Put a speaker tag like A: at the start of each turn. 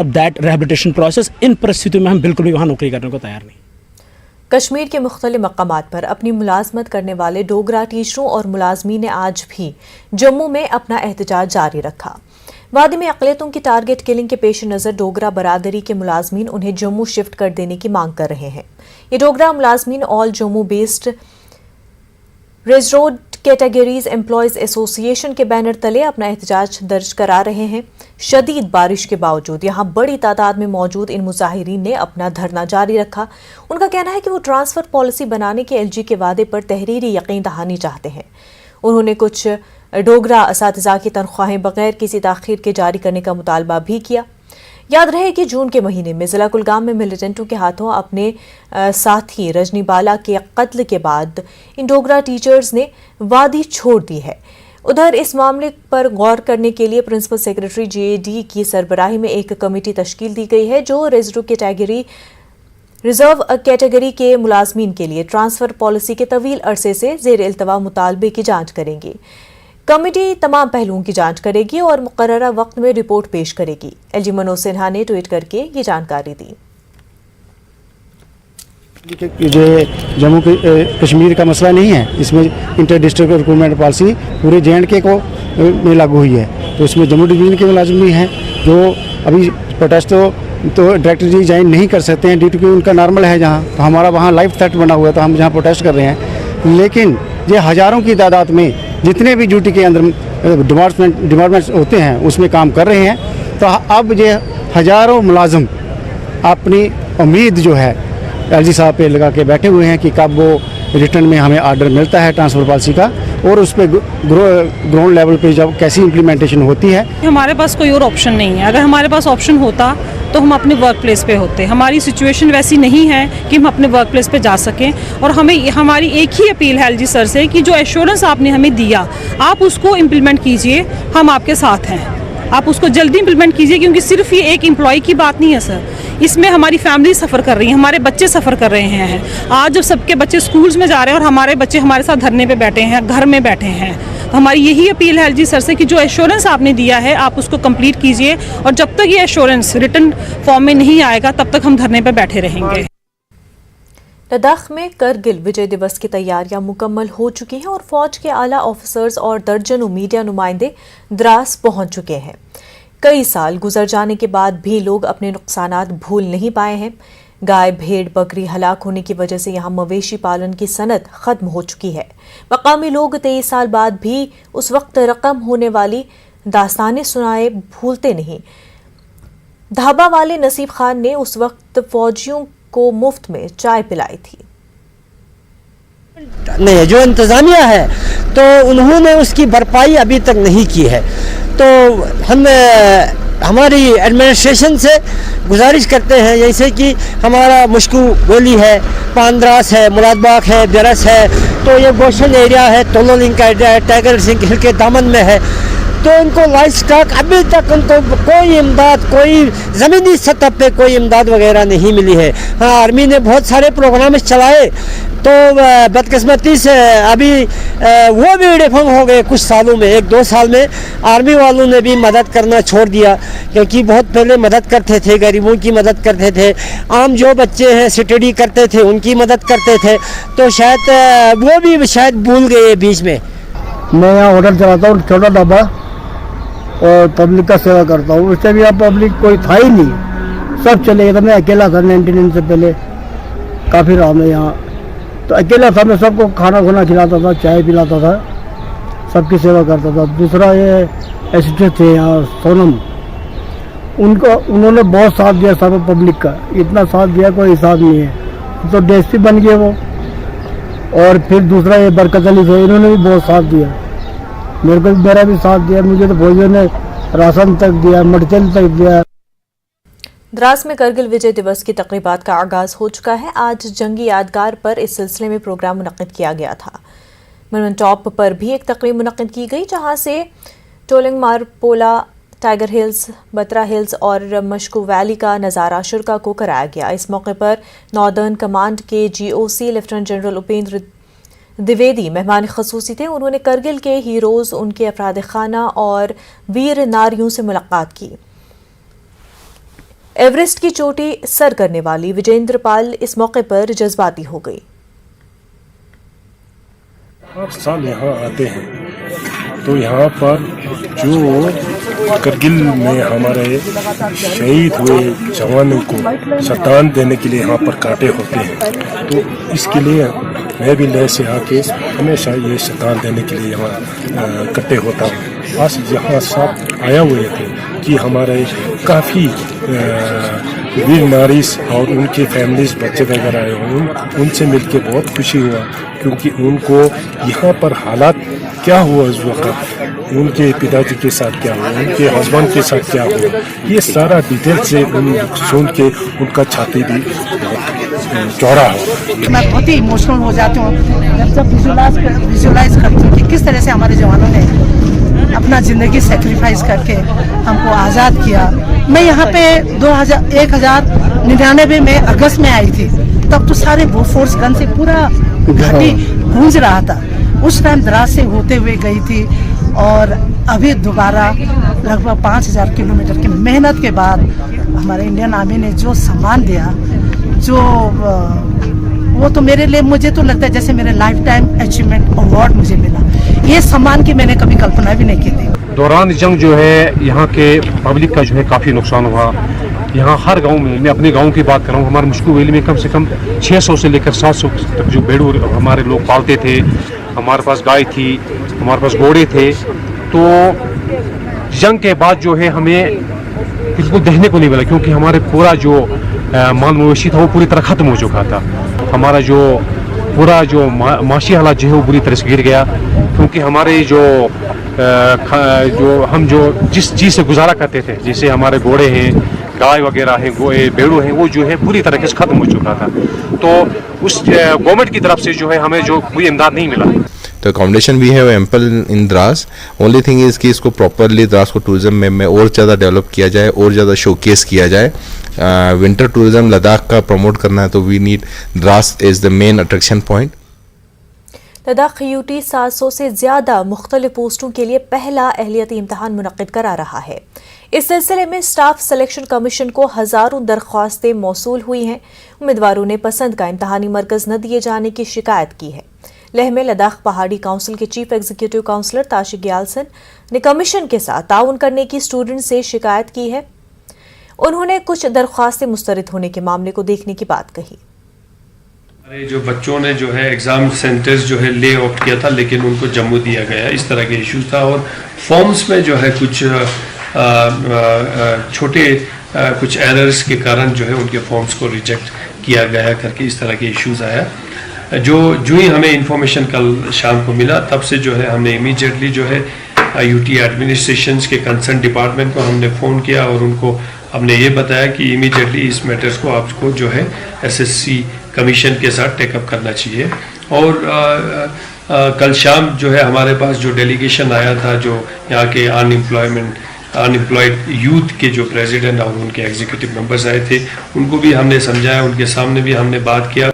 A: अब that rehabilitation process, इन परिस्थितियों में हम बिल्कुल भी वहाँ नौकरी करने को तैयार नहीं।
B: कश्मीर के मुख्तलिफ मकामात पर अपनी मुलाजमत करने वाले डोगरा टीचरों और मुलाजमीन ने आज भी जम्मू में अपना एहतजाज जारी रखा। वादी में अक़लियतों की टारगेट किलिंग के पेश नज़र डोगरा बरादरी के मुलाजमीन उन्हें जम्मू शिफ्ट कर देने की मांग कर रहे हैं। ये डोगरा मुलाजमीन all Jammu based reserved categories employees association के बैनर तले अपना एहतजाज दर्ज करा रहे हैं। शदीद बारिश के बावजूद यहां बड़ी तादाद में मौजूद इन मुजाहिरीन ने अपना धरना जारी रखा। उनका कहना है कि वो ट्रांसफर पॉलिसी बनाने के एलजी के वादे पर तहरीरी यकीन दहानी चाहते हैं। उन्होंने कुछ डोगरा असातिज़ा की तनख्वाहें बगैर किसी ताख़ीर के जारी करने का मुतालबा भी किया। याद रहे कि जून के महीने में ज़िला कुलगाम में मिलिटेंटों के हाथों अपने साथी रजनी बाला के कत्ल के बाद इन डोगरा टीचर्स ने वादी छोड़ दी है। उधर इस मामले पर गौर करने के लिए प्रिंसिपल सेक्रेटरी जेएडी की सरबराही में एक कमेटी तश्कील दी गई है जो रिजर्व कैटेगरी के मुलाजमीन के लिए ट्रांसफर पॉलिसी के तवील अरसे से ज़ेर इल्तवा मुतालबे की जांच करेंगी। कमेटी तमाम पहलुओं की जांच करेगी और मुकर्ररा वक्त में रिपोर्ट पेश करेगी। एलजी मनोज सिन्हा ने ट्वीट करके ये जानकारी दी।
C: जो जम्मू कश्मीर का मसला नहीं है, इसमें इंटर डिस्ट्रिक्ट रिक्रूटमेंट पॉलिसी पूरे JNK को में लागू हुई है। तो इसमें जम्मू डिवीजन के मुलाजिम भी हैं जो अभी प्रोटेस्ट तो डायरेक्टली ज्वाइन नहीं कर सकते हैं ड्यू टू कि उनका नॉर्मल है जहाँ, तो हमारा वहाँ लाइफ थ्रेट बना हुआ है, तो हम जहाँ प्रोटेस्ट कर रहे हैं। लेकिन ये हज़ारों की तादाद में जितने भी ड्यूटी के अंदर डिपार्टमेंट्स होते हैं उसमें काम कर रहे हैं। तो अब ये हज़ारों मुलाजिम अपनी उम्मीद जो है एलजी साहब पे लगा के बैठे हुए हैं कि कब वो रिटर्न में हमें ऑर्डर मिलता है ट्रांसफ़र पॉलिसी का, और उस पर ग्राउंड लेवल पे जब कैसी इम्प्लीमेंटेशन होती है।
D: हमारे पास कोई और ऑप्शन नहीं है। अगर हमारे पास ऑप्शन होता तो हम अपने वर्क प्लेस पे होते। हमारी सिचुएशन वैसी नहीं है कि हम अपने वर्क प्लेस पे जा सकें, और हमारी एक ही अपील है एलजी सर से कि जो एश्योरेंस आपने हमें दिया आप उसको इम्प्लीमेंट कीजिए, हम आपके साथ हैं। आप उसको जल्दी इम्प्लीमेंट कीजिए, क्योंकि सिर्फ ये एक एम्प्लॉय की बात नहीं है सर, इसमें हमारी फैमिली सफ़र कर रही है, हमारे बच्चे सफ़र कर रहे हैं। आज जब सबके बच्चे स्कूल्स में जा रहे हैं और हमारे बच्चे हमारे साथ धरने पे बैठे हैं, घर में बैठे हैं, तो हमारी यही अपील है एलजी सर से कि जो एश्योरेंस आपने दिया है आप उसको कंप्लीट कीजिए, और जब तक ये एश्योरेंस रिटर्न फॉर्म में नहीं आएगा तब तक हम धरने पे बैठे रहेंगे।
B: लद्दाख में करगिल विजय दिवस की तैयारियां मुकम्मल हो चुकी हैं और फौज के आला ऑफिसर्स और दर्जनों मीडिया नुमाइंदे द्रास पहुंच चुके हैं। कई साल गुजर जाने के बाद भी लोग अपने नुकसानात भूल नहीं पाए हैं। गाय, भेड़, बकरी हलाक होने की वजह से यहाँ मवेशी पालन की सनत खत्म हो चुकी है। मकामी लोग 23 साल बाद भी उस वक्त रकम होने वाली दास्तानें सुनाए भूलते नहीं। ढाबा वाले नसीब खान ने उस वक्त फौजियों को मुफ्त में चाय पिलाई थी।
E: नहीं, जो इंतज़ामिया है तो उन्होंने उसकी भरपाई अभी तक नहीं की है। तो हम हमारी एडमिनिस्ट्रेशन से गुजारिश करते हैं, जैसे कि हमारा मुश्कू गोली है, पानद्रास है, मुरादबाग है, बेरस है, तो ये गोशन एरिया है, तोलोलिंग का एरिया है, टाइगर सिंह हिल के दामन में है। तो उनको लाइफ स्टॉक अभी तक उनको कोई इमदाद, कोई ज़मीनी सतह पे कोई इमदाद वगैरह नहीं मिली है। हाँ, आर्मी ने बहुत सारे प्रोग्राम चलाए, तो बदकिस्मती से अभी वो भी डिफंग हो गए कुछ सालों में। 1-2 साल में आर्मी वालों ने भी मदद करना छोड़ दिया, क्योंकि बहुत पहले मदद करते थे, गरीबों की मदद करते थे, आम जो बच्चे हैं स्टडी करते थे उनकी मदद करते थे, तो शायद वो भी शायद भूल गए बीच में।
C: मैं यहाँ होटल चलाता हूँ, छोटा ढाबा, और पब्लिक का सेवा करता हूँ। उससे भी यहाँ पब्लिक कोई था ही नहीं, सब चले गए थे। मैं अकेला था 99 से पहले, काफ़ी रहा मैं यहाँ, तो अकेला था। मैं सबको खाना खुना खिलाता था, चाय पिलाता था, सबकी सेवा करता था। दूसरा ये एसिस्टेंट थे यहाँ सोनम, उन्होंने बहुत साथ दिया सब पब्लिक का, इतना साथ दिया कोई हिसाब नहीं है। तो डीएसपी बन गए वो। और फिर दूसरा ये बरकत अली थे, इन्होंने भी बहुत साथ दिया, मेरा भी साथ दिया। मुझे तो फौजियों ने राशन तक दिया, मटेरियल तक दिया।
B: द्रास में करगिल विजय दिवस की तकरीबात का आगाज हो चुका है। आज जंगी यादगार पर इस सिलसिले में प्रोग्राम मुनक्किद किया गया था। मनमन टॉप पर भी एक तकरीब मुनक्किद की गई, जहां से Tololing Marpola, Tiger Hills, Batra Hills और मशकू वैली का नज़ारा शुरका को कराया गया। इस मौके पर नॉर्दर्न कमांड के GOC lieutenant general Upendra Dwivedi मेहमान खसूसी थे। उन्होंने करगिल के हीरोज़, उनके अफराद खाना और वीर नारियों से मुलाकात की। एवरेस्ट की चोटी सर करने वाली विजेंद्र पाल इस मौके पर जज्बाती हो गई।
F: हर साल यहाँ आते हैं तो यहाँ पर जो करगिल में हमारे शहीद हुए जवानों को श्रद्धांजलि देने के लिए यहाँ पर कांटे होते हैं, तो इसके लिए मैं भी लेह से आके हमेशा ये श्रद्धांजलि देने के लिए यहाँ इकट्ठे होता हूँ। आज यहाँ सब आया हुए थे कि हमारे काफ़ी वीर नारीस और उनके फैमिलीज बच्चे वगैरह आए हुए, उनसे मिलके बहुत खुशी हुआ, क्योंकि उनको यहाँ पर हालात क्या हुआ उस वक्त, उनके पिताजी के साथ क्या हुआ, उनके हस्बैंड के साथ क्या हुआ, ये सारा डिटेल से सुन के उनका छाती भी चौड़ा हो।
G: मैं बहुत ही इमोशनल हो जाती हूँ जब विजुलाइज करती हूँ कि किस तरह से हमारे जवानों ने अपना ज़िंदगी सेक्रीफाइस करके हमको आज़ाद किया। मैं यहाँ पे 1999 में अगस्त में आई थी, तब तो सारे बोफोर्स गन से पूरा घाटी गूंज रहा था। उस टाइम द्रास से होते हुए गई थी और अभी दोबारा लगभग 5000 किलोमीटर की मेहनत के बाद हमारे इंडियन आर्मी ने जो सम्मान दिया, जो वो तो मेरे लिए, मुझे तो लगता है जैसे मेरे लाइफ टाइम अचीवमेंट अवार्ड मुझे मिला। ये सम्मान की मैंने कभी कल्पना भी नहीं की थी।
H: दौरान जंग जो है यहाँ के पब्लिक का जो है काफ़ी नुकसान हुआ। यहाँ हर गांव में, मैं अपने गांव की बात कर रहा हूँ, हमारे मुश्कू वैली में कम से कम 600 से लेकर 700 तक जो भेड़ू हमारे लोग पालते थे। हमारे पास गाय थी, हमारे पास घोड़े थे। तो जंग के बाद जो है हमें बिल्कुल देखने को नहीं मिला, क्योंकि हमारे पूरा जो माल मवेशी था वो पूरी तरह ख़त्म हो चुका था। हमारा जो पूरा जो माशी हालात जो है वो बुरी तरह से गिर गया, क्योंकि हमारे हम जिस चीज़ से गुजारा करते थे, जैसे हमारे घोड़े हैं, गाय वगैरह हैं, भेड़ू हैं, वो जो है पूरी तरीके से ख़त्म हो चुका था। तो उस गवर्नमेंट की तरफ से जो है हमें जो कोई इमदाद नहीं मिला।
I: तो अकोमोडेशन भी है ample in Dras. Only thing is कि इसको प्रॉपरली द्रास को टूरिज्म में और ज़्यादा डेवलप किया जाए और ज़्यादा शोकेस किया जाए। विंटर टूरिज्म लद्दाख का प्रमोट करना है तो we need Dras is the main attraction point.
B: Ladakh UT 700 से ज़्यादा मुख्तलिफ पोस्टों के लिए पहला अहलियती इम्तहान मुनक्किद करा रहा है। इस सिलसिले में स्टाफ सिलेक्शन कमीशन को हज़ारों दरख्वास्तें मौसूल हुई हैं। उम्मीदवारों ने पसंद का इम्तहानी मरकज़ न दिए जाने की शिकायत की है। लेह में लद्दाख पहाड़ी काउंसिल के चीफ एग्जीक्यूटिव काउंसलर ताशिक ग्यालसन ने कमीशन के साथ ताउन करने की स्टूडेंट से शिकायत की है। उन्होंने कुछ दरख्वास्तें मुस्तरद होने के मामले को देखने की बात कही।
J: हमारे जो बच्चों ने जो है एग्ज़ाम सेंटर्स जो है ले आउट किया था, लेकिन उनको जम्मू दिया गया, इस तरह के इश्यूज था। और फॉर्म्स में जो है कुछ छोटे कुछ एरर्स के कारण जो है उनके फॉर्म्स को रिजेक्ट किया गया करके इस तरह के इश्यूज आया। जो ही हमें इंफॉर्मेशन कल शाम को मिला, तब से जो है हमने इमीडिएटली जो है यूटी एडमिनिस्ट्रेशंस के कंसर्न डिपार्टमेंट को हमने फ़ोन किया और उनको हमने ये बताया कि इमीडिएटली इस मैटर्स को आपको जो है एसएससी कमीशन के साथ टेकअप करना चाहिए। और कल शाम जो है हमारे पास जो डेलीगेशन आया था, जो यहाँ के अनएम्प्लॉयड यूथ के जो प्रेसिडेंट और उनके एग्जीक्यूटिव मेंबर्स आए थे, उनको भी हमने समझाया, उनके सामने भी हमने बात किया।